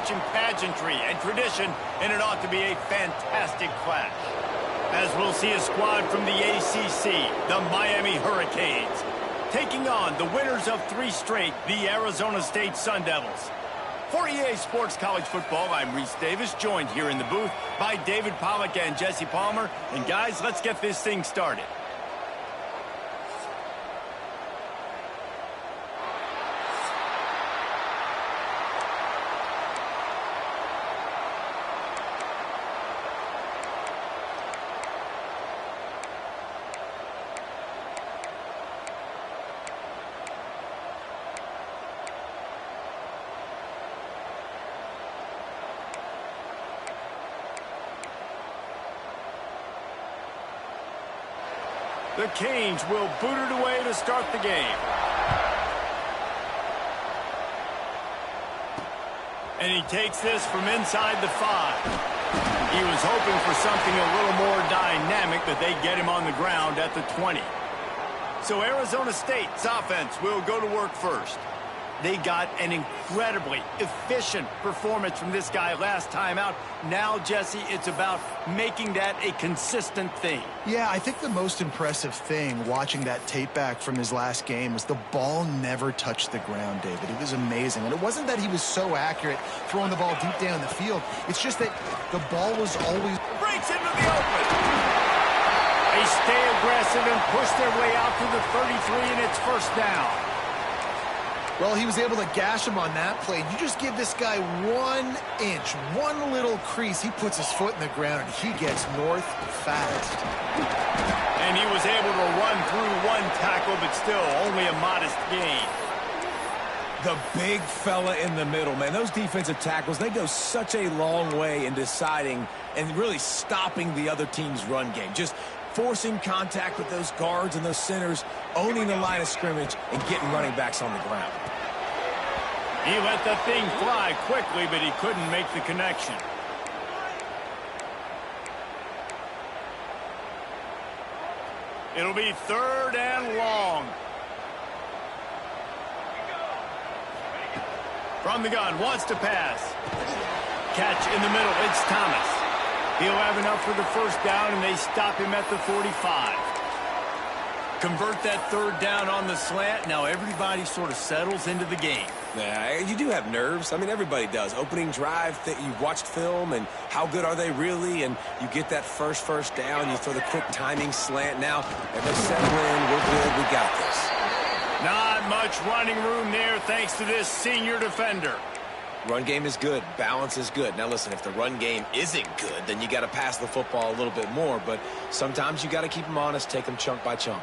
matching pageantry and tradition, and it ought to be a fantastic clash. As we'll see a squad from the ACC, the Miami Hurricanes, taking on the winners of 3 straight, the Arizona State Sun Devils. For EA Sports College Football, I'm Reese Davis, joined here in the booth by David Pollack and Jesse Palmer. And guys, let's get this thing started. The Canes will boot it away to start the game. And he takes this from inside the 5. He was hoping for something a little more dynamic, but they get him on the ground at the 20. So Arizona State's offense will go to work first. They got an incredibly efficient performance from this guy last time out. Now, Jesse, it's about making that a consistent thing. Yeah, I think the most impressive thing watching that tape back from his last game was the ball never touched the ground, David. It was amazing. And it wasn't that he was so accurate throwing the ball deep down the field. It's just that the ball was always... Breaks into the open. They stay aggressive and push their way out to the 33, and it's first down. Well, he was able to gash him on that play. You just give this guy 1 inch, one little crease. He puts his foot in the ground, and he gets north fast. And he was able to run through 1 tackle, but still only a modest gain. The big fella in the middle, man. Those defensive tackles, they go such a long way in deciding and really stopping the other team's run game. Just forcing contact with those guards and those centers, owning the line of scrimmage, and getting running backs on the ground. He let the thing fly quickly, but he couldn't make the connection. It'll be 3rd and long. From the gun, wants to pass. Catch in the middle, it's Thomas. He'll have enough for the first down, and they stop him at the 45. Convert that 3rd down on the slant. Now everybody sort of settles into the game. Yeah, you do have nerves. I mean, everybody does. Opening drive, you've watched film, and how good are they really? And you get that first down, you throw the quick timing slant. Now, everybody settle in, we're good, we got this. Not much running room there thanks to this senior defender. Run game is good. Balance is good. Now, listen, if the run game isn't good, then you got to pass the football a little bit more. But sometimes you got to keep them honest, take them chunk by chunk.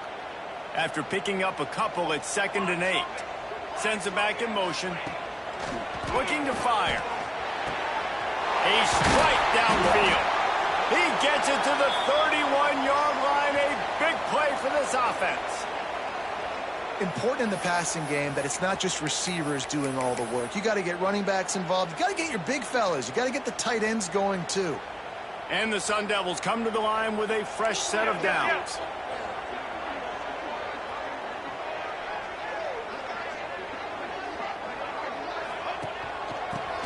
After picking up a couple, it's 2nd and 8. Sends it back in motion. Looking to fire. A strike downfield. He gets it to the 31-yard line. A big play for this offense. Important in the passing game that it's not just receivers doing all the work. You got to get running backs involved. You got to get your big fellas. You got to get the tight ends going too. And the Sun Devils come to the line with a fresh set of downs.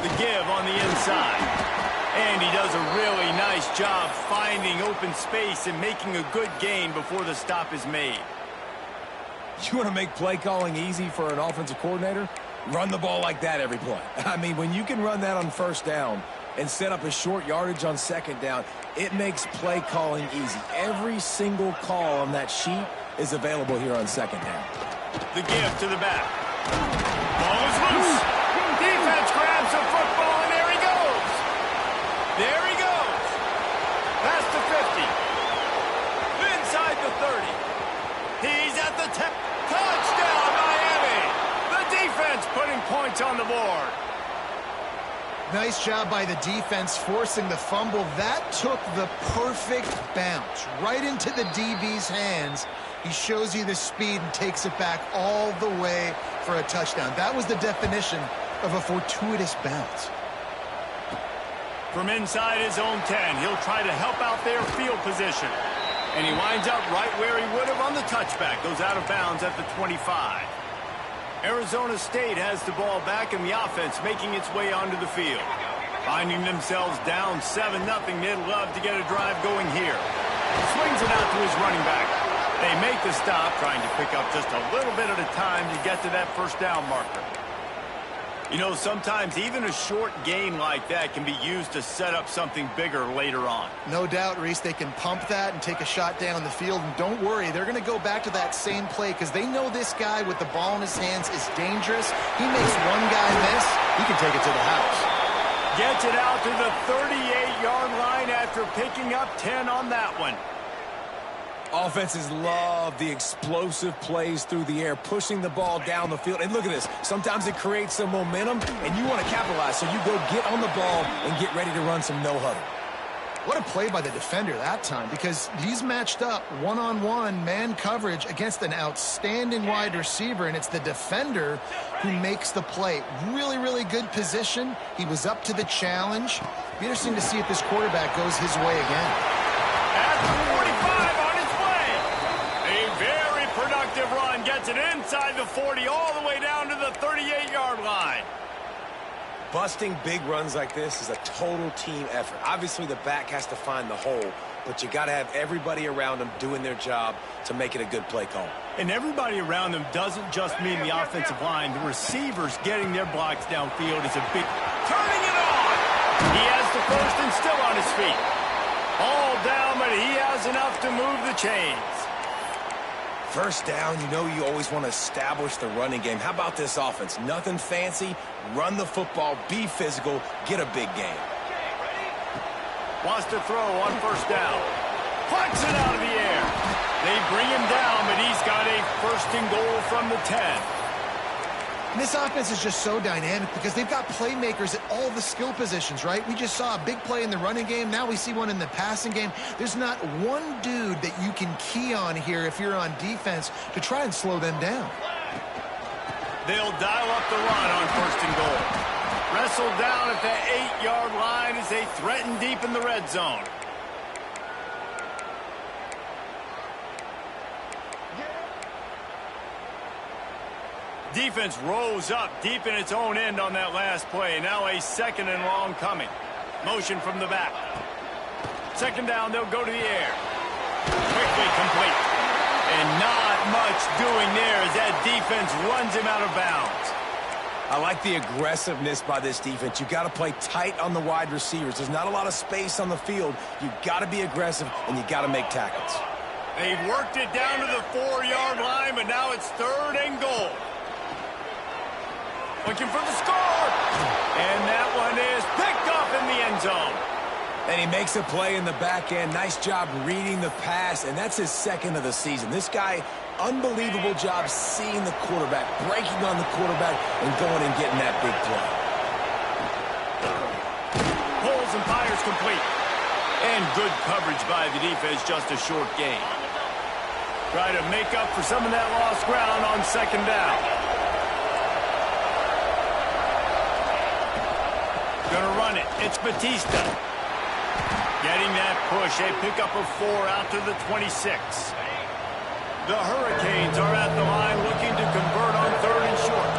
The give on the inside. And he does a really nice job finding open space and making a good gain before the stop is made. You want to make play calling easy for an offensive coordinator? Run the ball like that every play. I mean, when you can run that on 1st down and set up a short yardage on 2nd down, it makes play calling easy. Every single call on that sheet is available here on 2nd down. The give to the back. Ball is loose. Defense grabs the football, and there he goes. There he goes. Past the 50. Inside the 30. He's at the 10. Touchdown, Miami. The defense putting points on the board. Nice job by the defense forcing the fumble. That took the perfect bounce right into the DB's hands. He shows you the speed and takes it back all the way for a touchdown. That was the definition of a fortuitous bounce. From inside his own 10, he'll try to help out their field position. And he winds up right where he would have on the touchback. Goes out of bounds at the 25. Arizona State has the ball back in the offense, making its way onto the field. Finding themselves down 7-0, they'd love to get a drive going here. Swings it out to his running back. They make the stop, trying to pick up just a little bit at a time to get to that first down marker. You know, sometimes even a short gain like that can be used to set up something bigger later on. No doubt, Reese, they can pump that and take a shot down the field. And don't worry, they're going to go back to that same play because they know this guy with the ball in his hands is dangerous. He makes one guy miss, he can take it to the house. Gets it out to the 38-yard line after picking up 10 on that one. Offenses love the explosive plays through the air, pushing the ball down the field. And look at this. Sometimes it creates some momentum, and you want to capitalize. So you go get on the ball and get ready to run some no-huddle. What a play by the defender that time, because he's matched up one-on-one man coverage against an outstanding wide receiver, and it's the defender who makes the play. Really, really good position. He was up to the challenge. Be interesting to see if this quarterback goes his way again. At the 45 on its way. A very productive run. Gets it inside the 40 all the way down to the 38-yard line. Busting big runs like this is a total team effort. Obviously, the back has to find the hole, but you got to have everybody around them doing their job to make it a good play call. And everybody around them doesn't just mean the offensive line. The receivers getting their blocks downfield is a big... Turning it on! He has the first and still on his feet. All down, but he has enough to move the chains. First down, you know you always want to establish the running game. How about this offense? Nothing fancy. Run the football, be physical, get a big game. Wants to throw on first down. Plucks it out of the air. They bring him down, but he's got a first and goal from the 10. And this offense is just so dynamic because they've got playmakers at all the skill positions, right? We just saw a big play in the running game. Now we see one in the passing game. There's not one dude that you can key on here if you're on defense to try and slow them down. They'll dial up the run on first and goal. Wrestled down at the 8-yard line as they threaten deep in the red zone. Defense rose up deep in its own end on that last play. Now a second and long coming. Motion from the back. Second down, they'll go to the air. Quickly complete. And not much doing there as that defense runs him out of bounds. I like the aggressiveness by this defense. You got to play tight on the wide receivers. There's not a lot of space on the field. You got to be aggressive, and you got to make tackles. They've worked it down to the 4-yard line, but now it's third and goal. Looking for the score. And that one is picked up in the end zone. And he makes a play in the back end. Nice job reading the pass, and that's his second of the season. This guy, unbelievable job seeing the quarterback, breaking on the quarterback, and going and getting that big play. Pulls and fires complete. And good coverage by the defense, just a short gain. Try to make up for some of that lost ground on second down. Gonna run it. It's Batista. Getting that push. A pickup of 4 out to the 26. The Hurricanes are at the line looking to convert on third and short.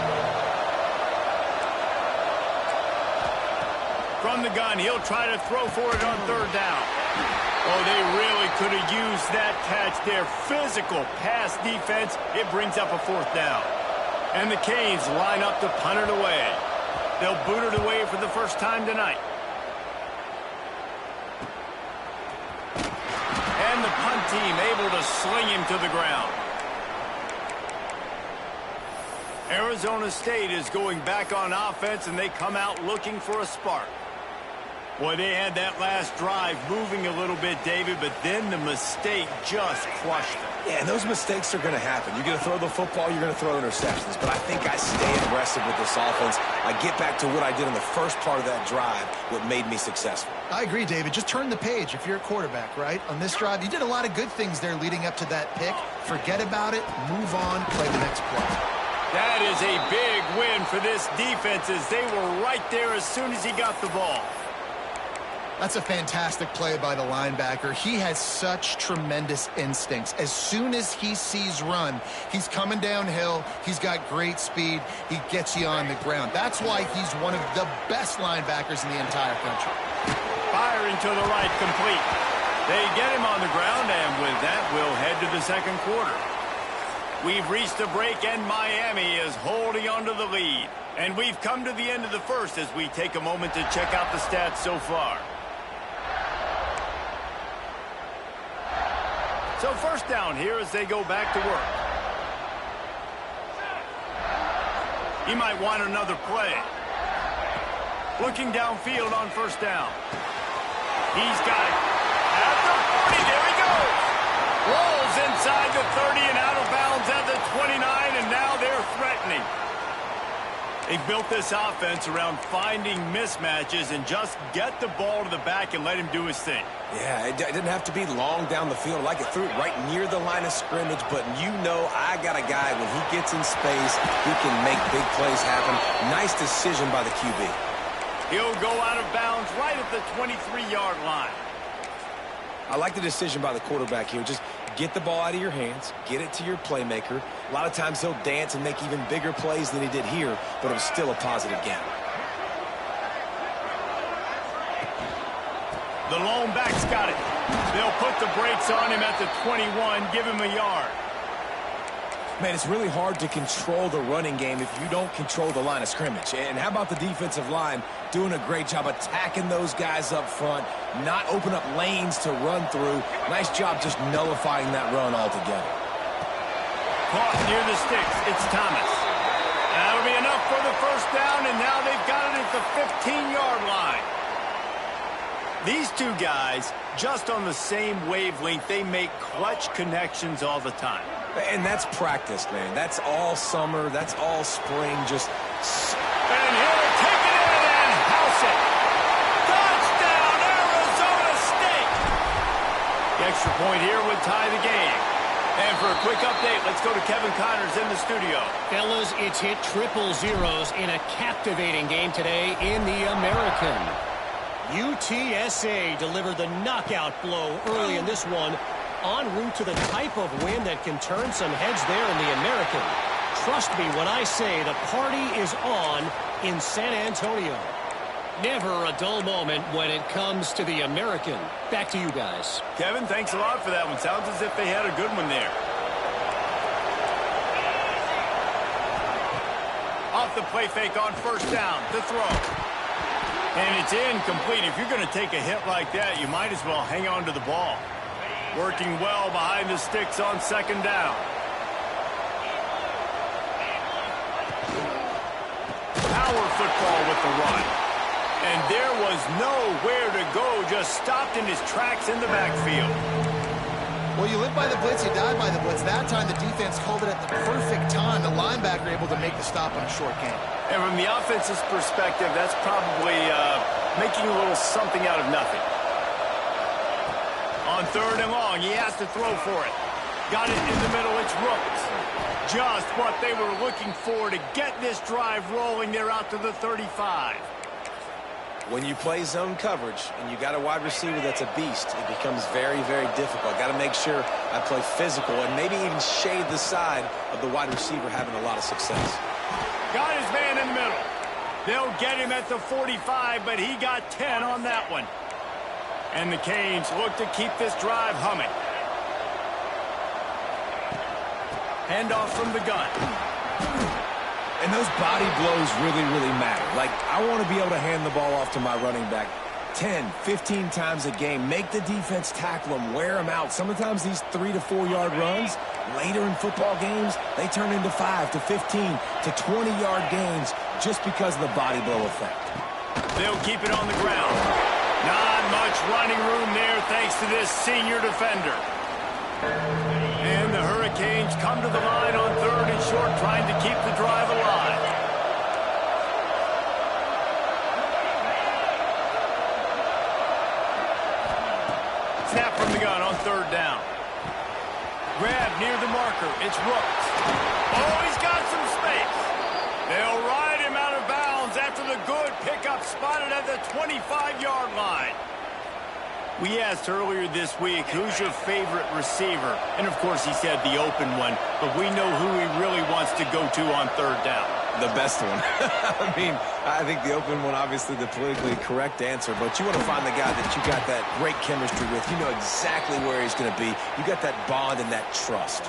From the gun, he'll try to throw for it on third down. Oh, they really could have used that catch there. Physical pass defense. It brings up a fourth down. And the Canes line up to punt it away. They'll boot it away for the first time tonight. And the punt team able to sling him to the ground. Arizona State is going back on offense, and they come out looking for a spark. Boy, they had that last drive moving a little bit, David, but then the mistake just crushed them. Yeah, and those mistakes are going to happen. You're going to throw the football, you're going to throw interceptions. But I think I stay aggressive with this offense. I get back to what I did in the first part of that drive, what made me successful. I agree, David. Just turn the page if you're a quarterback, right? On this drive, you did a lot of good things there leading up to that pick. Forget about it, move on, play the next play. That is a big win for this defense as they were right there as soon as he got the ball. That's a fantastic play by the linebacker. He has such tremendous instincts. As soon as he sees run, he's coming downhill. He's got great speed. He gets you on the ground. That's why he's one of the best linebackers in the entire country. Firing to the right, complete. They get him on the ground, and with that, we'll head to the second quarter. We've reached a break, and Miami is holding on to the lead. And we've come to the end of the first as we take a moment to check out the stats so far. So first down here as they go back to work. He might want another play. Looking downfield on first down. He's got it. At the 40, there he goes. Rolls inside the 30 and out of bounds at the 29, and now they're threatening. They built this offense around finding mismatches and just get the ball to the back and let him do his thing. Yeah, it didn't have to be long down the field. Like it threw it right near the line of scrimmage, but you know I got a guy, when he gets in space, he can make big plays happen. Nice decision by the QB. He'll go out of bounds right at the 23-yard line. I like the decision by the quarterback here. Just get the ball out of your hands, get it to your playmaker. A lot of times he'll dance and make even bigger plays than he did here, but it was still a positive game. The lone back's got it. They'll put the brakes on him at the 21, give him a yard. Man, it's really hard to control the running game if you don't control the line of scrimmage. And how about the defensive line doing a great job attacking those guys up front, not open up lanes to run through. Nice job just nullifying that run altogether. Caught near the sticks. It's Thomas. That'll be enough for the first down, and now they've got it at the 15-yard line. These two guys, just on the same wavelength, they make clutch connections all the time. And that's practice, man. That's all summer. That's all spring. Just... And he'll take it in and house it. Touchdown, Arizona State. The extra point here would tie the game. And for a quick update, let's go to Kevin Connors in the studio. Fellas, it's hit triple zeros in a captivating game today in the American. UTSA delivered the knockout blow early in this one, en route to the type of win that can turn some heads there in the American. Trust me when I say the party is on in San Antonio. Never a dull moment when it comes to the American. Back to you guys. Kevin, thanks a lot for that one. Sounds as if they had a good one there. Off the play fake on first down to throw. And it's incomplete. If you're going to take a hit like that, you might as well hang on to the ball. Working well behind the sticks on second down. Power football with the run. And there was nowhere to go, just stopped in his tracks in the backfield. Well, you live by the blitz, you die by the blitz. That time the defense called it at the perfect time. The linebacker able to make the stop on a short game. And from the offense's perspective, that's probably making a little something out of nothing. On third and long, he has to throw for it. Got it in the middle, it's Rooks. Just what they were looking for to get this drive rolling. They're out to the 35. When you play zone coverage and you got a wide receiver that's a beast, it becomes very, very difficult. Got to make sure I play physical and maybe even shade the side of the wide receiver having a lot of success. Got his man in the middle. They'll get him at the 45, but he got 10 on that one. And the Canes look to keep this drive humming. Handoff from the gun. And those body blows really, really matter. Like, I want to be able to hand the ball off to my running back 10, 15 times a game. Make the defense tackle them, wear them out. Sometimes these 3 to 4 yard runs, later in football games, they turn into 5 to 15 to 20 yard gains just because of the body blow effect. They'll keep it on the ground. Not much running room there thanks to this senior defender. And the Hurricanes come to the line on third and short, trying to keep the drive alive. Snap from the gun on third down. Grab near the marker. It's Rooks. Oh, he's got some space. They'll ride him out of bounds after the good pickup spotted at the 25-yard line. We asked earlier this week, who's your favorite receiver? And, of course, he said the open one. But we know who he really wants to go to on third down. The best one. I mean, I think the open one, obviously the politically correct answer. But you want to find the guy that you got that great chemistry with. You know exactly where he's going to be. You got that bond and that trust.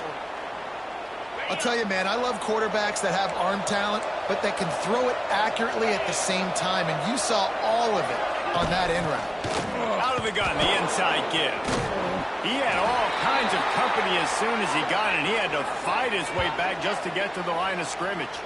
I'll tell you, man, I love quarterbacks that have arm talent, but that can throw it accurately at the same time. And you saw all of it on that in route. Out of the gun, the inside give. He had all kinds of company as soon as he got it, and he had to fight his way back just to get to the line of scrimmage.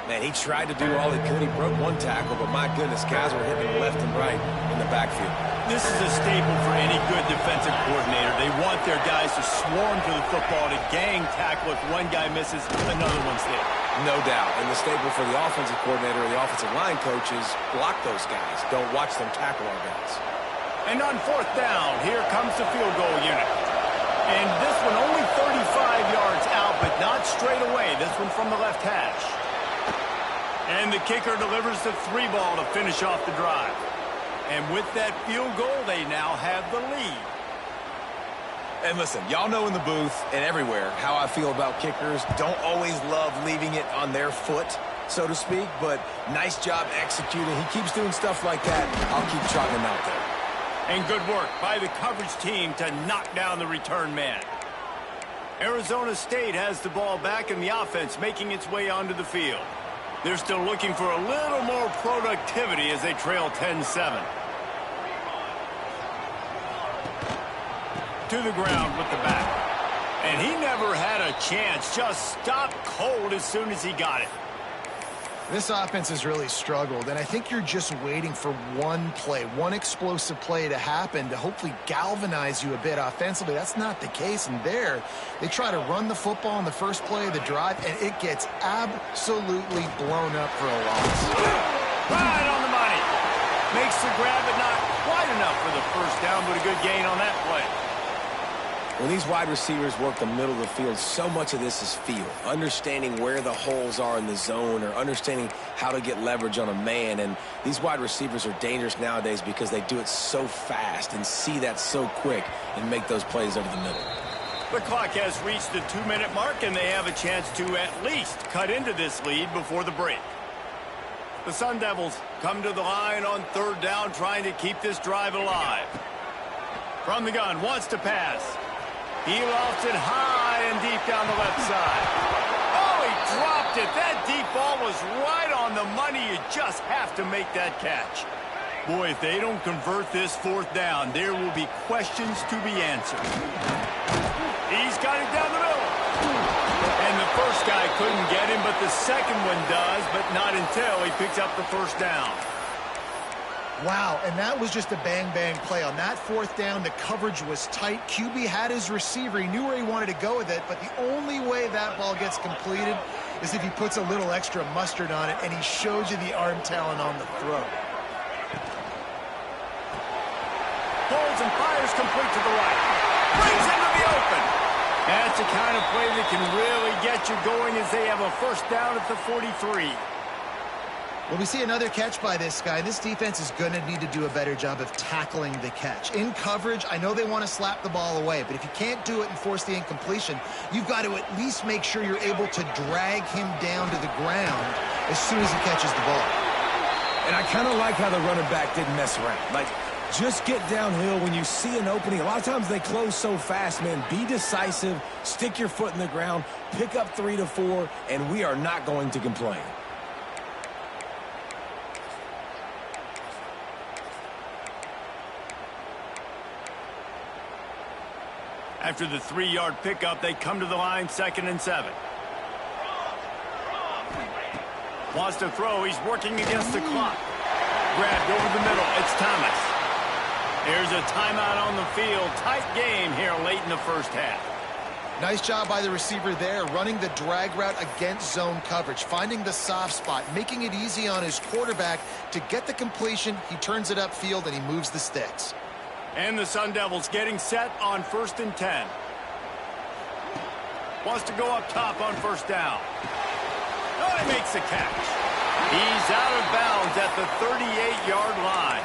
Man, he tried to do all he could. He broke one tackle, but my goodness, guys were hitting him left and right in the backfield. This is a staple for any good defensive coordinator. They want their guys to swarm to the football, to gang tackle. If one guy misses, another one's there. No doubt. And the staple for the offensive coordinator or the offensive line coaches, block those guys. Don't watch them tackle our guys. And on fourth down, here comes the field goal unit. And this one only 35 yards out, but not straight away. This one from the left hash. And the kicker delivers the 3-ball to finish off the drive. And with that field goal, they now have the lead. And listen, y'all know in the booth and everywhere how I feel about kickers. Don't always love leaving it on their foot, so to speak, but nice job executing. He keeps doing stuff like that. I'll keep trotting him out there. And good work by the coverage team to knock down the return man. Arizona State has the ball back in the offense, making its way onto the field. They're still looking for a little more productivity as they trail 10-7. To the ground with the back. And he never had a chance. Just stopped cold as soon as he got it. This offense has really struggled, and I think you're just waiting for one play, one explosive play to happen to hopefully galvanize you a bit offensively. That's not the case, and there they try to run the football in the first play of the drive, and it gets absolutely blown up for a loss. Right on the money. Makes the grab, but not quite enough for the first down, but a good gain on that play. When these wide receivers work the middle of the field, so much of this is feel. Understanding where the holes are in the zone or understanding how to get leverage on a man. And these wide receivers are dangerous nowadays because they do it so fast and see that so quick and make those plays over the middle. The clock has reached the 2-minute mark, and they have a chance to at least cut into this lead before the break. The Sun Devils come to the line on third down, trying to keep this drive alive. From the gun, wants to pass. He lofts it high and deep down the left side. Oh, he dropped it. That deep ball was right on the money. You just have to make that catch. Boy, if they don't convert this fourth down, there will be questions to be answered. He's got it down the middle. And the first guy couldn't get him, but the second one does, but not until he picks up the first down. Wow, and that was just a bang-bang play. On that fourth down, the coverage was tight. QB had his receiver. He knew where he wanted to go with it, but the only way that ball gets completed is if he puts a little extra mustard on it, and he shows you the arm talent on the throw. Holds and fires complete to the right. Brings him to the open. That's the kind of play that can really get you going as they have a first down at the 43. Well, we see another catch by this guy. This defense is going to need to do a better job of tackling the catch. In coverage, I know they want to slap the ball away, but if you can't do it and force the incompletion, you've got to at least make sure you're able to drag him down to the ground as soon as he catches the ball. And I kind of like how the running back didn't mess around. Like, just get downhill when you see an opening. A lot of times they close so fast, man. Be decisive, stick your foot in the ground, pick up 3 to 4, and we are not going to complain. After the 3-yard pickup, they come to the line, 2nd and 7. Wants to throw. He's working against the clock. Grabbed over the middle. It's Thomas. There's a timeout on the field. Tight game here late in the first half. Nice job by the receiver there, running the drag route against zone coverage, finding the soft spot, making it easy on his quarterback to get the completion. He turns it upfield, and he moves the sticks. And the Sun Devils getting set on 1st and 10. Wants to go up top on first down. Oh, he makes the catch. He's out of bounds at the 38-yard line.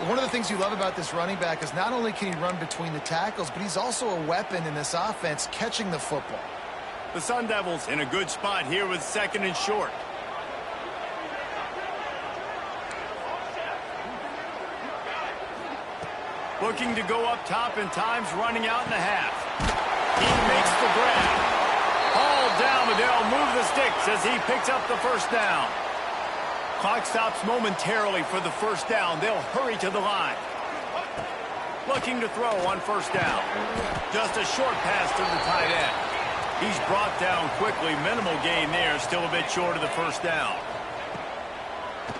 One of the things you love about this running back is not only can he run between the tackles, but he's also a weapon in this offense catching the football. The Sun Devils in a good spot here with 2nd and short. Looking to go up top and time's running out in the half. He makes the grab. Hauled down, but they'll move the sticks as he picks up the first down. Clock stops momentarily for the first down. They'll hurry to the line. Looking to throw on first down. Just a short pass to the tight end. He's brought down quickly. Minimal gain there. Still a bit short of the first down.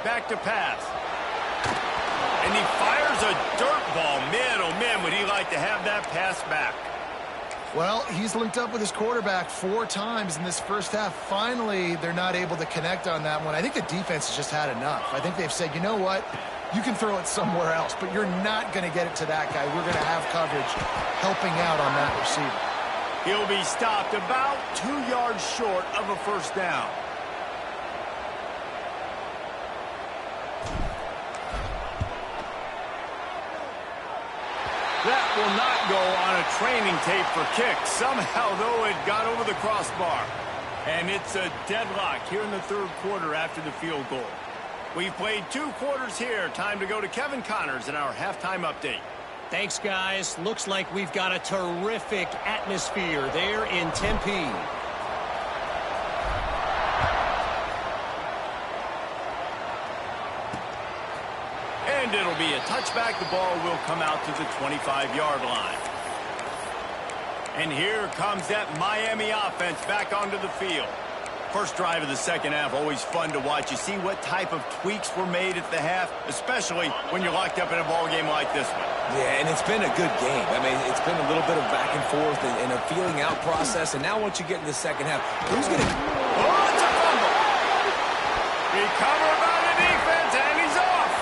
Back to pass. And he fires a dirt ball. Man, oh man, would he like to have that pass back. Well, he's linked up with his quarterback 4 times in this first half. Finally, they're not able to connect on that one. I think the defense has just had enough. I think they've said, you know what? You can throw it somewhere else, but you're not going to get it to that guy. We're going to have coverage helping out on that receiver. He'll be stopped about 2 yards short of a first down. That will not go on a training tape for kicks. Somehow, though, it got over the crossbar. And it's a deadlock here in the 3rd quarter after the field goal. We've played 2 quarters here. Time to go to Kevin Connors in our halftime update. Thanks, guys. Looks like we've got a terrific atmosphere there in Tempe. And it'll be a touchback. The ball will come out to the 25-yard line. And here comes that Miami offense back onto the field. First drive of the second half, always fun to watch. You see what type of tweaks were made at the half, especially when you're locked up in a ball game like this one. Yeah, and it's been a good game. I mean, it's been a little bit of back and forth and a feeling out process. And now once you get in the second half, who's going to... Oh, it's a fumble. Recovered by the defense, and he's off.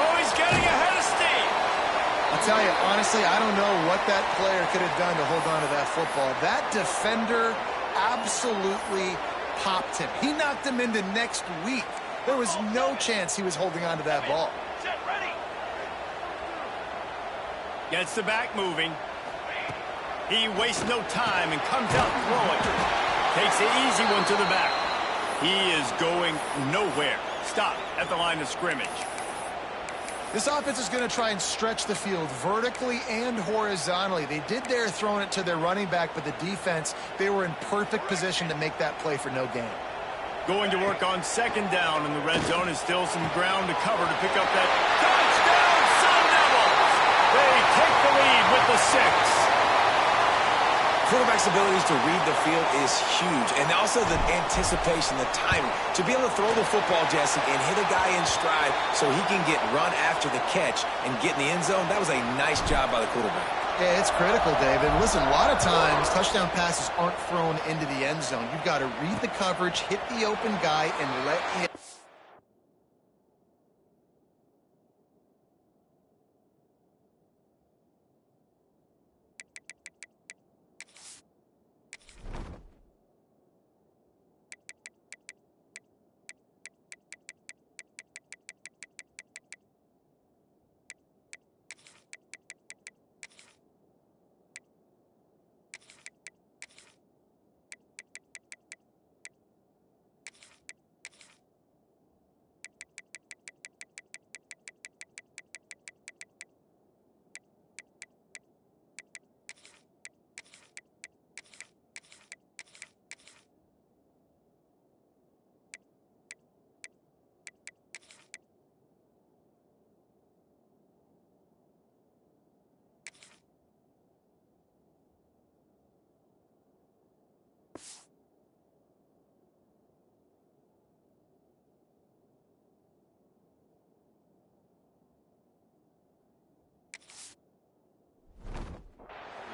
Oh, he's getting ahead of steam. I'll tell you, honestly, I don't know what that player could have done to hold on to that football. That defender absolutely popped him. He knocked him into next week. There was no chance he was holding on to that ball. Gets the back moving. He wastes no time and comes out throwing. Takes the easy one to the back. He is going nowhere. Stop at the line of scrimmage. This offense is going to try and stretch the field vertically and horizontally. They did there throwing it to their running back, but the defense, they were in perfect position to make that play for no gain. Going to work on second down in the red zone. Is still some ground to cover to pick up that touchdown, Sun Devils! They take the lead with the 6. Quarterback's abilities to read the field is huge, and also the anticipation, the timing. To be able to throw the football, Jesse, and hit a guy in stride so he can get run after the catch and get in the end zone, that was a nice job by the quarterback. Yeah, it's critical, David. Listen, a lot of times touchdown passes aren't thrown into the end zone. You've got to read the coverage, hit the open guy, and let him...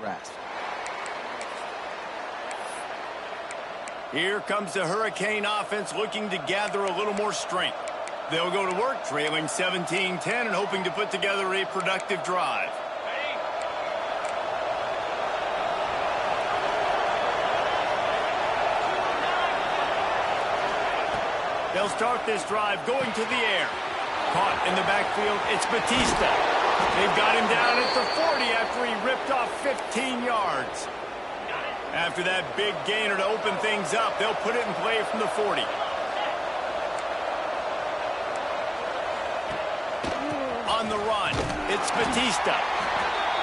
Rest. Here comes the Hurricane offense looking to gather a little more strength. They'll go to work trailing 17-10 and hoping to put together a productive drive. They'll start this drive going to the air. Caught in the backfield. It's Batista. They've got him down at the 40 after he ripped off 15 yards. After that big gainer to open things up, they'll put it in play from the 40. On the run, it's Batista.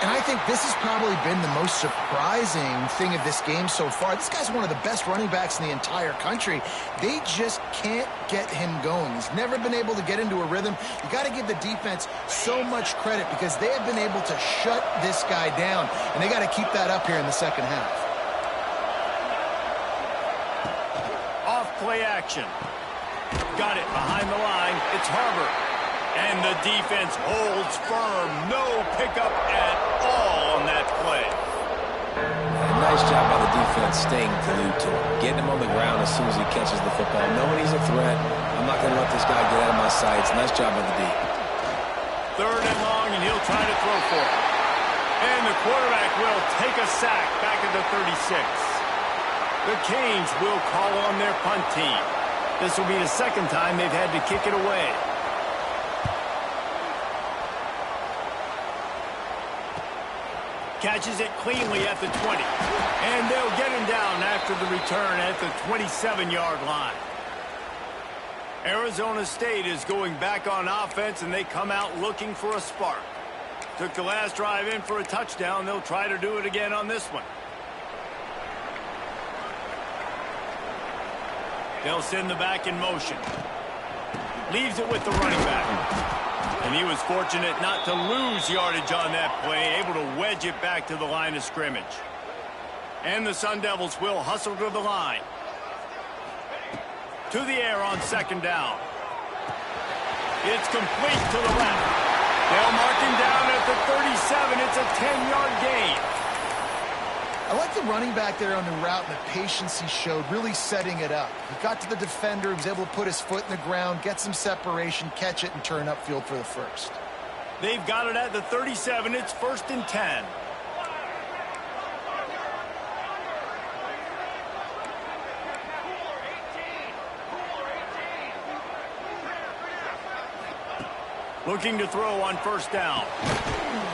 And I think this has probably been the most surprising thing of this game so far. This guy's one of the best running backs in the entire country. They just can't get him going. He's never been able to get into a rhythm. You got to give the defense so much credit because they have been able to shut this guy down. And they got to keep that up here in the second half. Off play action. Got it behind the line. It's Harbor. And the defense holds firm. No pickup at all on that play. Nice job by the defense staying glued to him. Getting him on the ground as soon as he catches the football. Knowing he's a threat, I'm not going to let this guy get out of my sights. Nice job by the D. 3rd and long, and he'll try to throw for it. And the quarterback will take a sack back at the 36. The Canes will call on their punt team. This will be the second time they've had to kick it away. Catches it cleanly at the 20. And they'll get him down after the return at the 27-yard line. Arizona State is going back on offense, and they come out looking for a spark. Took the last drive in for a touchdown. They'll try to do it again on this one. They'll send the back in motion. Leaves it with the running back. And he was fortunate not to lose yardage on that play, able to wedge it back to the line of scrimmage. And the Sun Devils will hustle to the line. To the air on 2nd down. It's complete to the left. They'll mark him down at the 37. It's a 10-yard gain. I like the running back there on the route and the patience he showed, really setting it up. He got to the defender, he was able to put his foot in the ground, get some separation, catch it, and turn upfield for the first. They've got it at the 37. It's 1st and 10. Looking to throw on 1st down.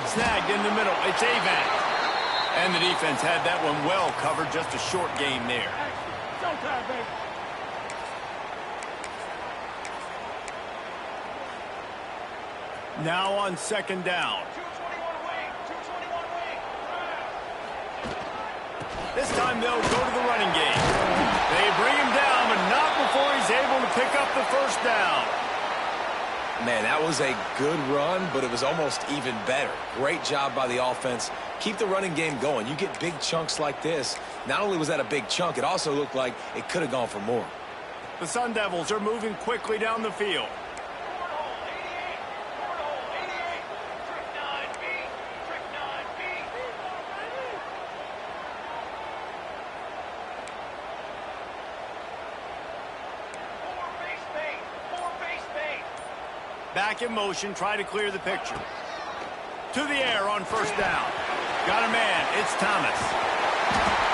Snagged in the middle. It's Avant. And the defense had that one well covered. Just a short game there. Now on 2nd down. This time they'll go to the running game. They bring him down, but not before he's able to pick up the 1st down. Man, that was a good run, but it was almost even better. Great job by the offense. Keep the running game going. You get big chunks like this. Not only was that a big chunk, it also looked like it could have gone for more. The Sun Devils are moving quickly down the field. Back in motion, try to clear the picture. To the air on 1st down. Got a man, it's Thomas.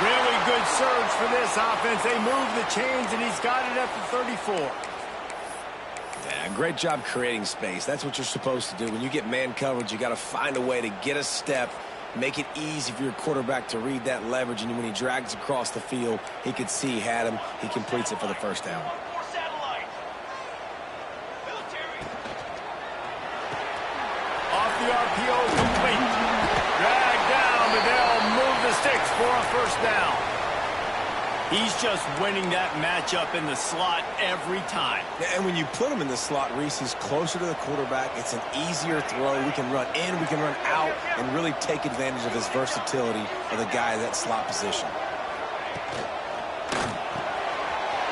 Really good surge for this offense. They move the chains, and he's got it at the 34. Yeah, great job creating space. That's what you're supposed to do. When you get man coverage, you got to find a way to get a step, make it easy for your quarterback to read that leverage, and when he drags across the field, he could see he had him. He completes it for the 1st down. The RPO complete. Dragged down, but they'll move the sticks for a 1st down. He's just winning that matchup in the slot every time. And when you put him in the slot, Reese, he's closer to the quarterback. It's an easier throw. We can run in, we can run out, and really take advantage of his versatility of the guy in that slot position.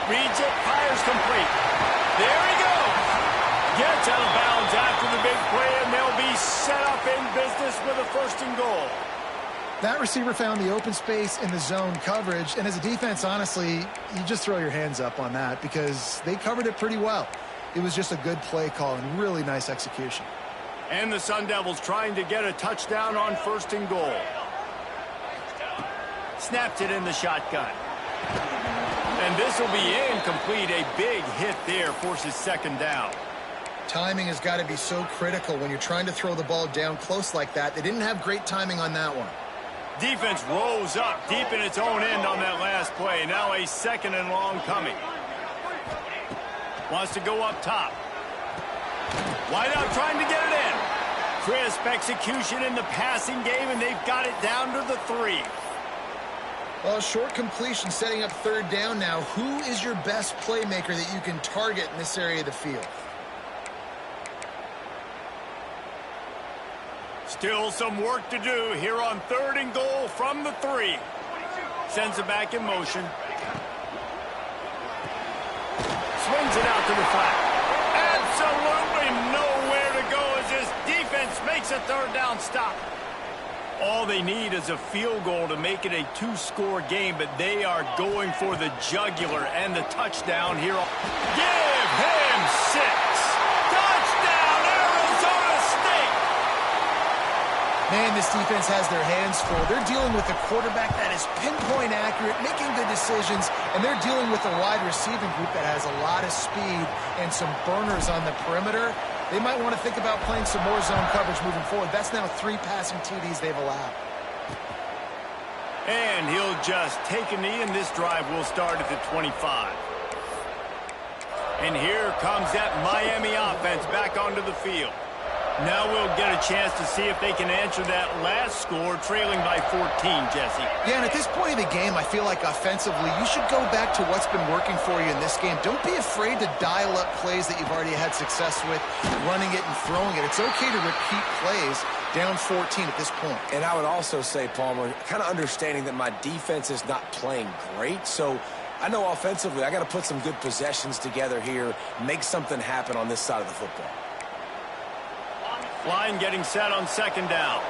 Reads it, fires complete. There he goes. Gets out of bounds after the big play, and they'll be set up in business with a 1st and goal. That receiver found the open space in the zone coverage, and as a defense, honestly, you just throw your hands up on that because they covered it pretty well. It was just a good play call and really nice execution. And the Sun Devils trying to get a touchdown on 1st and goal. Snapped it in the shotgun. And this will be incomplete. A big hit there forces 2nd down. Timing has got to be so critical when you're trying to throw the ball down close like that. They didn't have great timing on that one. Defense rolls up deep in its own end on that last play. Now a 2nd and long coming. Wants to go up top. Wide out trying to get it in. Crisp execution in the passing game, and they've got it down to the 3. Well, short completion setting up 3rd down now. Who is your best playmaker that you can target in this area of the field? Still some work to do here on 3rd and goal from the 3. Sends it back in motion. Swings it out to the flat. Absolutely nowhere to go as this defense makes a 3rd down stop. All they need is a field goal to make it a 2-score game, but they are going for the jugular and the touchdown here. Give him 6. Touchdown, Arizona State! Man, this defense has their hands full. They're dealing with a quarterback that is pinpoint accurate, making good decisions, and they're dealing with a wide receiving group that has a lot of speed and some burners on the perimeter. They might want to think about playing some more zone coverage moving forward. That's now 3 passing TDs they've allowed. And he'll just take a knee, and this drive will start at the 25. And here comes that Miami offense back onto the field. Now we'll get a chance to see if they can answer that last score, trailing by 14, Jesse. Yeah, and at this point of the game, I feel like offensively, you should go back to what's been working for you in this game. Don't be afraid to dial up plays that you've already had success with, running it and throwing it. It's okay to repeat plays down 14 at this point. And I would also say, Palmer, kind of understanding that my defense is not playing great, so I know offensively I got to put some good possessions together here, make something happen on this side of the football. Line getting set on 2nd down.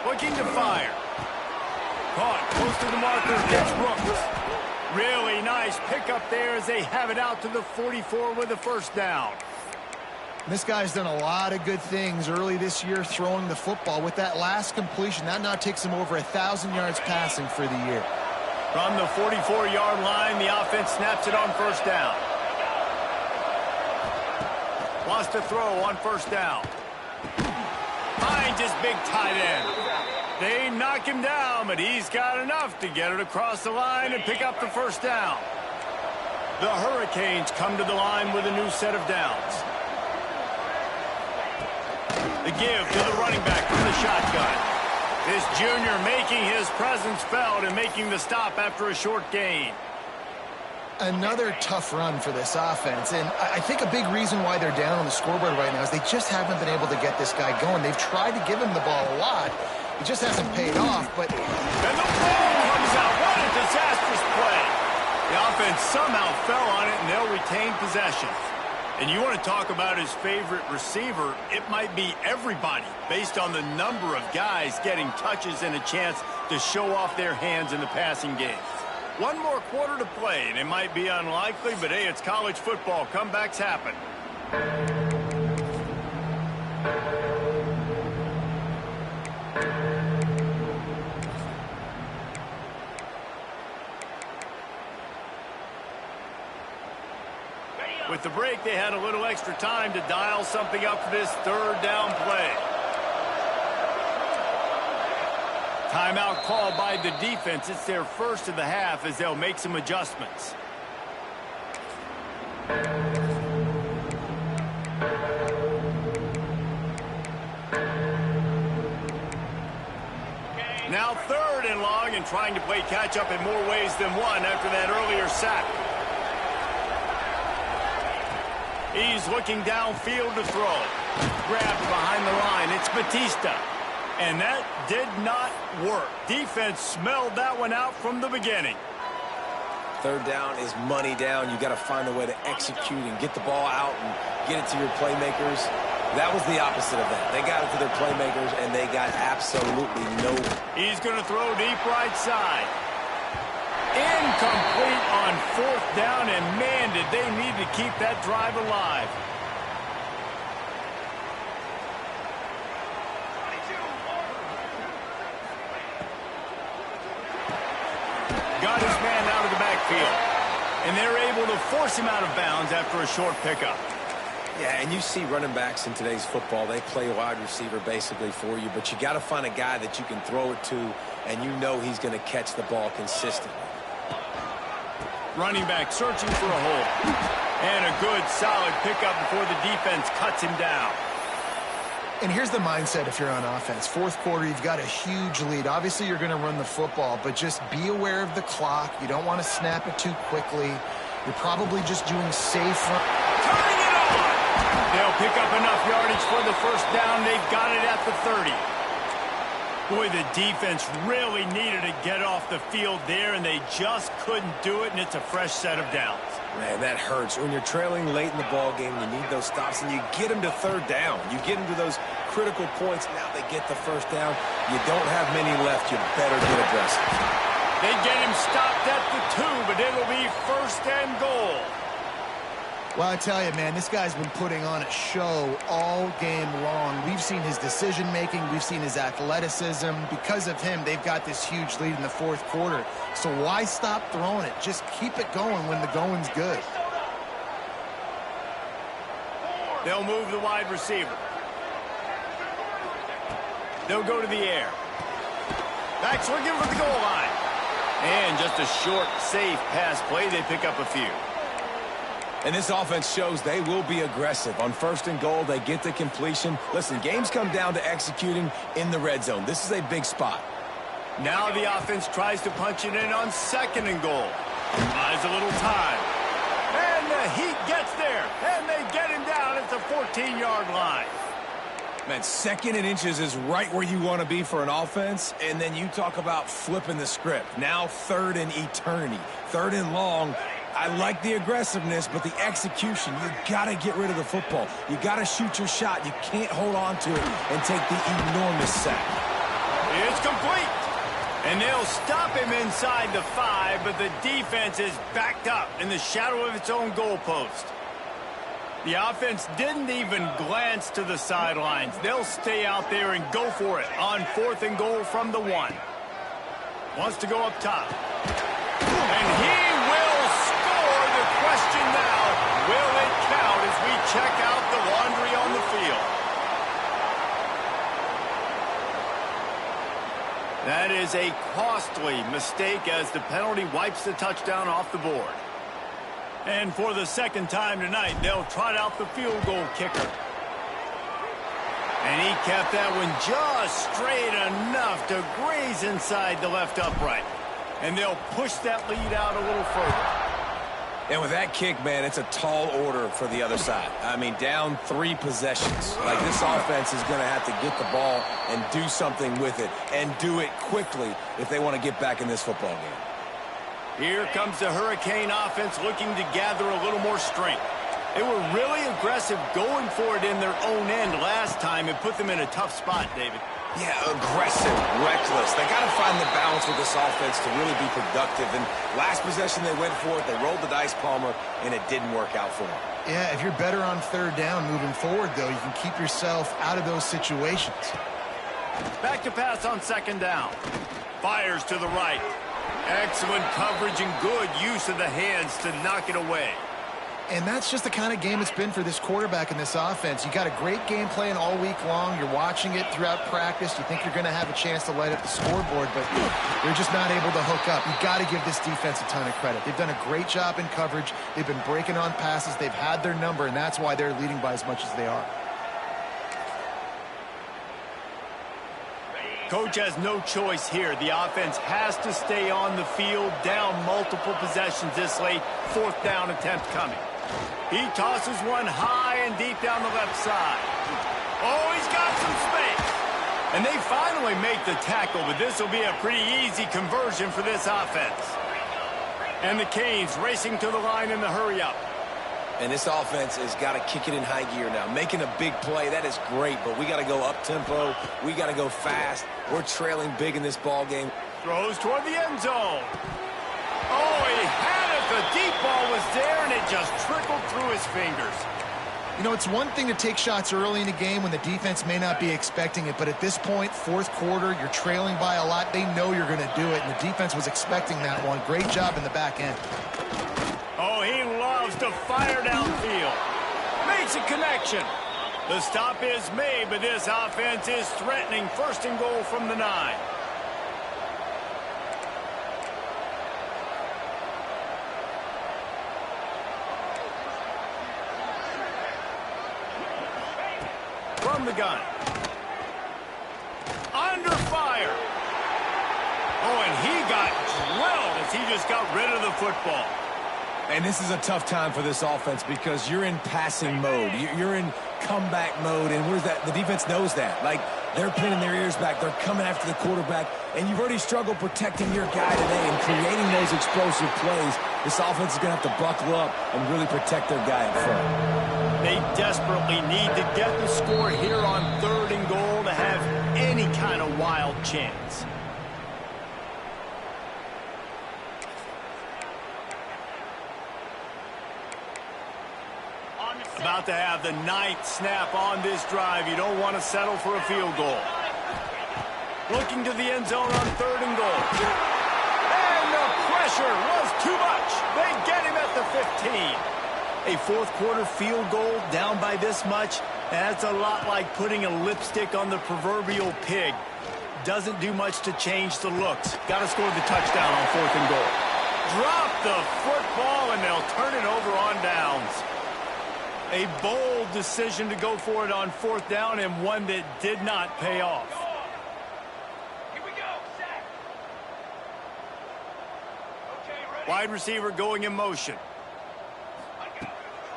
Looking to fire. Caught close to the marker. Gets Brooks. Really nice pickup there as they have it out to the 44 with a 1st down. This guy's done a lot of good things early this year throwing the football. With that last completion, that now takes him over 1,000 yards passing for the year. From the 44-yard line, the offense snaps it on 1st down. Wants to throw on 1st down. Finds his big tight end. They knock him down, but he's got enough to get it across the line and pick up the 1st down. The Hurricanes come to the line with a new set of downs. The give to the running back from the shotgun. This junior making his presence felt and making the stop after a short gain. Another tough run for this offense, and I think a big reason why they're down on the scoreboard right now is they just haven't been able to get this guy going. They've tried to give him the ball a lot. It just hasn't paid off, but... And the ball comes out. What a disastrous play. The offense somehow fell on it, and they'll retain possession. And you want to talk about his favorite receiver, it might be everybody based on the number of guys getting touches and a chance to show off their hands in the passing game. One more quarter to play, and it might be unlikely, but hey, it's college football. Comebacks happen. With the break, they had a little extra time to dial something up for this 3rd down play. Timeout called by the defense. It's their 1st of the half as they'll make some adjustments. Now 3rd and long, and trying to play catch-up in more ways than one after that earlier sack. He's looking downfield to throw. Grabbed behind the line. It's Batista. And that did not work. Defense smelled that one out from the beginning. 3rd down is money down. You got to find a way to execute and get the ball out and get it to your playmakers. That was the opposite of that. They got it to their playmakers, and they got absolutely no. He's going to throw deep right side. Incomplete on 4th down, and man, did they need to keep that drive alive. this man out of the backfield. And they're able to force him out of bounds after a short pickup. Yeah, and you see running backs in today's football, they play wide receiver basically for you, but you got to find a guy that you can throw it to, and you know he's going to catch the ball consistently. Running back searching for a hole. And a good, solid pickup before the defense cuts him down. And here's the mindset if you're on offense. Fourth quarter, you've got a huge lead. Obviously, you're going to run the football, but just be aware of the clock. You don't want to snap it too quickly. You're probably just doing safe. Turning it on! They'll pick up enough yardage for the first down. They've got it at the 30. Boy, the defense really needed to get off the field there, and they just couldn't do it, and it's a fresh set of downs. Man, that hurts. When you're trailing late in the ball game, you need those stops, and you get them to third down. You get them to those critical points. Now they get the first down. You don't have many left. You better get aggressive. They get him stopped at the 2, but it'll be first and goal. Well, I tell you, man, this guy's been putting on a show all game long. We've seen his decision-making. We've seen his athleticism. Because of him, they've got this huge lead in the fourth quarter. So why stop throwing it? Just keep it going when the going's good. They'll move the wide receiver. They'll go to the air. Back swinging for the goal line. And just a short, safe pass play. They pick up a few. And this offense shows they will be aggressive. On first and goal, they get the completion. Listen, games come down to executing in the red zone. This is a big spot. Now the offense tries to punch it in on second and goal. Buys a little time. And the heat gets there. And they get him down at the 14-yard line. Man, second and inches is right where you want to be for an offense. And then you talk about flipping the script. Now third and eternity. Third and long. I like the aggressiveness, but the execution, you got to get rid of the football. You got to shoot your shot. You can't hold on to it and take the enormous sack. It's complete. And they'll stop him inside the 5, but the defense is backed up in the shadow of its own goalpost. The offense didn't even glance to the sidelines. They'll stay out there and go for it on fourth and goal from the 1. Wants to go up top. And he will score. The question now, will it count as we check out the laundry on the field? That is a costly mistake as the penalty wipes the touchdown off the board. And for the second time tonight, they'll trot out the field goal kicker. And he kept that one just straight enough to graze inside the left upright. And they'll push that lead out a little further. And with that kick, man, it's a tall order for the other side. I mean, down 3 possessions. Like, this offense is going to have to get the ball and do something with it, and do it quickly if they want to get back in this football game. Here comes the Hurricane offense looking to gather a little more strength. They were really aggressive going for it in their own end last time and put them in a tough spot, David. Yeah, aggressive, reckless. They got to find the balance with this offense to really be productive. And last possession they went for it, they rolled the dice, Palmer, and it didn't work out for them. Yeah, if you're better on third down moving forward, though, you can keep yourself out of those situations. Back to pass on second down. Fires to the right. Excellent coverage and good use of the hands to knock it away. And that's just the kind of game it's been for this quarterback in this offense. You got a great game plan all week long. You're watching it throughout practice. You think you're going to have a chance to light up the scoreboard, but they're just not able to hook up. You got to give this defense a ton of credit. They've done a great job in coverage. They've been breaking on passes. They've had their number, and that's why they're leading by as much as they are. Coach has no choice here. The offense has to stay on the field, down multiple possessions this late. Fourth down attempt coming. He tosses one high and deep down the left side. Oh, he's got some space. And they finally make the tackle, but this will be a pretty easy conversion for this offense. And the Canes racing to the line in the hurry-up. And this offense has got to kick it in high gear now. Making a big play, that is great, but we got to go up-tempo. We got to go fast. We're trailing big in this ball game. Throws toward the end zone. Oh, he had it. The deep ball was there, and it just trickled through his fingers. You know, it's one thing to take shots early in a game when the defense may not be expecting it, but at this point, fourth quarter, you're trailing by a lot. They know you're going to do it, and the defense was expecting that one. Great job in the back end. Oh, he loves to fire downfield. Makes a connection. The stop is made, but this offense is threatening first and goal from the 9. From the gun. Under fire. Oh, and he got drilled as he just got rid of the football. And this is a tough time for this offense because you're in passing mode. You're in comeback mode, and what is that? The defense knows that. Like, they're pinning their ears back. They're coming after the quarterback, and you've already struggled protecting your guy today and creating those explosive plays. This offense is going to have to buckle up and really protect their guy up front. They desperately need to get the score here on 3rd and goal to have any kind of wild chance. About to have the 9th snap on this drive. You don't want to settle for a field goal. Looking to the end zone on 3rd and goal. And the pressure was too much. They get him at the 15. A fourth quarter field goal down by this much, that's a lot like putting a lipstick on the proverbial pig. Doesn't do much to change the looks. Got to score the touchdown on 4th and goal. Drop the football, and they'll turn it over on downs. A bold decision to go for it on 4th down, and one that did not pay off. Here we go, Zach. Okay, Wide receiver going in motion.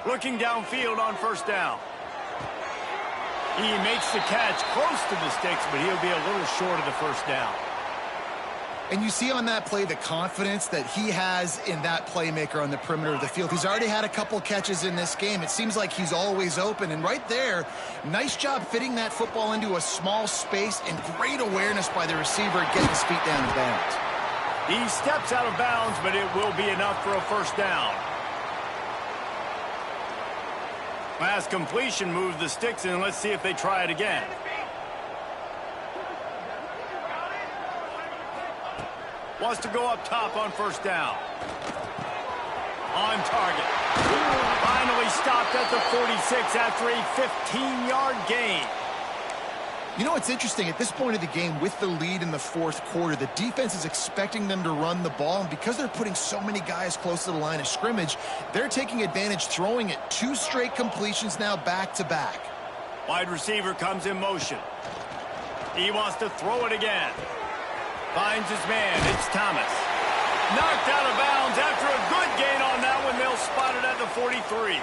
Looking downfield on 1st down. He makes the catch close to the sticks, but he'll be a little short of the 1st down. And you see on that play the confidence that he has in that playmaker on the perimeter of the field. He's already had a couple catches in this game. It seems like he's always open. And right there, nice job fitting that football into a small space, and great awareness by the receiver getting his feet down in bounds. He steps out of bounds, but it will be enough for a 1st down. Last completion moves the sticks in. Let's see if they try it again. Wants to go up top on 1st down. On target. Finally stopped at the 46 after a 15-yard gain. You know what's interesting? At this point of the game, with the lead in the fourth quarter, the defense is expecting them to run the ball, and because they're putting so many guys close to the line of scrimmage, they're taking advantage, throwing it 2 straight completions now back-to-back. Wide receiver comes in motion. He wants to throw it again. Finds his man. It's Thomas. Knocked out of bounds after a good gain on that one. They'll spot it at the 43.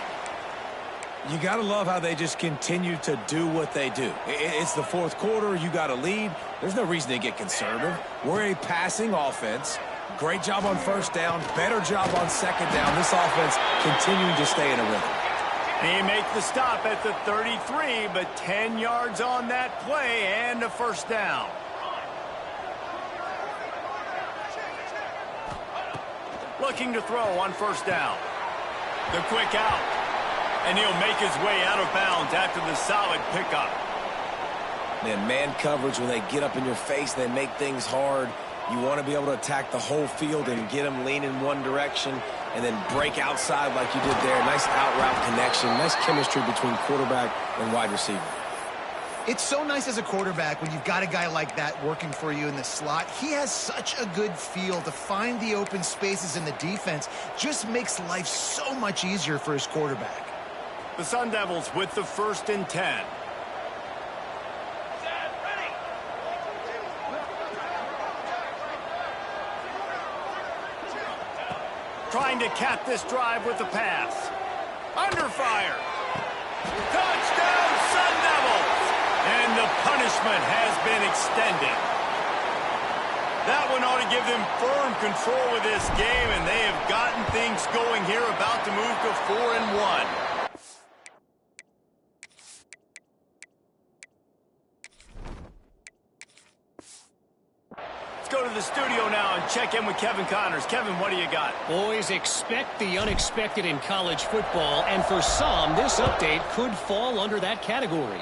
You got to love how they just continue to do what they do. It's the fourth quarter. You got a lead. There's no reason to get conservative. We're a passing offense. Great job on 1st down. Better job on 2nd down. This offense continuing to stay in a rhythm. He makes the stop at the 33, but 10 yards on that play and a 1st down. Looking to throw on 1st down. The quick out. And he'll make his way out of bounds after the solid pickup. Man coverage, when they get up in your face, they make things hard. You want to be able to attack the whole field and get them leaning one direction and then break outside like you did there. Nice out route connection. Nice chemistry between quarterback and wide receiver. It's so nice as a quarterback when you've got a guy like that working for you in the slot. He has such a good feel to find the open spaces in the defense. Just makes life so much easier for his quarterback. The Sun Devils with the 1st and 10. Trying to cap this drive with the pass. Under fire. Touchdown, Sun Devils! And the punishment has been extended. That one ought to give them firm control of this game, and they have gotten things going here, about to move to 4-1. Let's go to to the studio now and check in with Kevin Connors. Kevin, what do you got? Boys, expect the unexpected in college football, and for some, this update could fall under that category.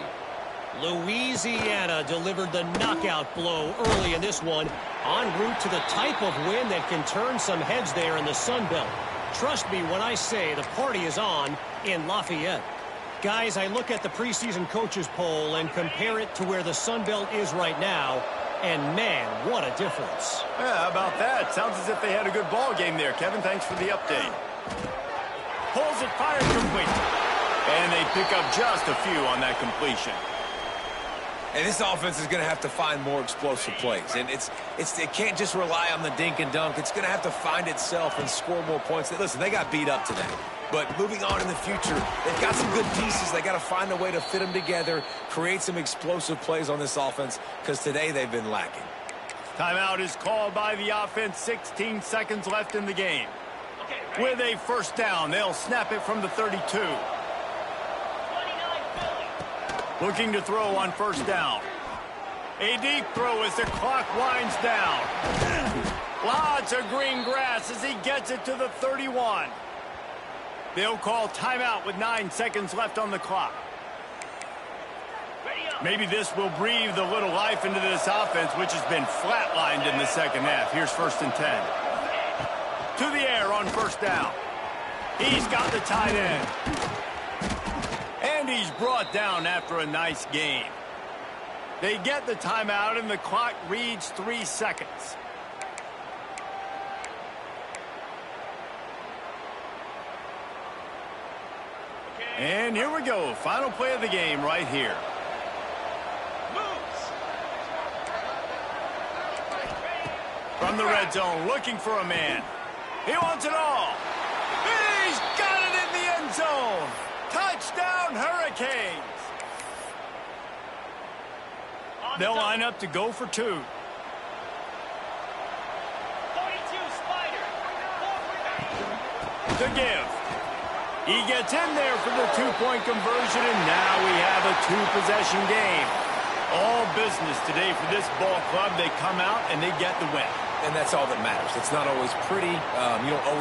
Louisiana delivered the knockout blow early in this one, en route to the type of win that can turn some heads there in the Sun Belt. Trust me when I say the party is on in Lafayette. Guys, I look at the preseason coaches poll and compare it to where the Sun Belt is right now, and man, what a difference. Yeah, how about that? Sounds as if they had a good ball game there. Kevin, thanks for the update. Pulls it, fired, complete. And they pick up just a few on that completion. And this offense is going to have to find more explosive plays. And it can't just rely on the dink and dunk. It's going to have to find itself and score more points. Listen, they got beat up today. But moving on in the future, they've got some good pieces. They got to find a way to fit them together, create some explosive plays on this offense, because today they've been lacking. Timeout is called by the offense. 16 seconds left in the game. With a first down, they'll snap it from the 32. Looking to throw on first down. A deep throw as the clock winds down. Lots of green grass as he gets it to the 31. They'll call timeout with 9 seconds left on the clock. Maybe this will breathe a little life into this offense, which has been flatlined in the second half. Here's first and 10. To the air on first down. He's got the tight end. And he's brought down after a nice game. They get the timeout, and the clock reads 3 seconds. And here we go. Final play of the game right here. From the red zone, looking for a man. He wants it all. He's got it in the end zone. Touchdown, Hurricanes. They'll line up to go for 2. 42 Spider. To give. He gets in there for the 2-point conversion, and now we have a 2-possession game. All business today for this ball club. They come out and they get the win. And that's all that matters. It's not always pretty. You don't always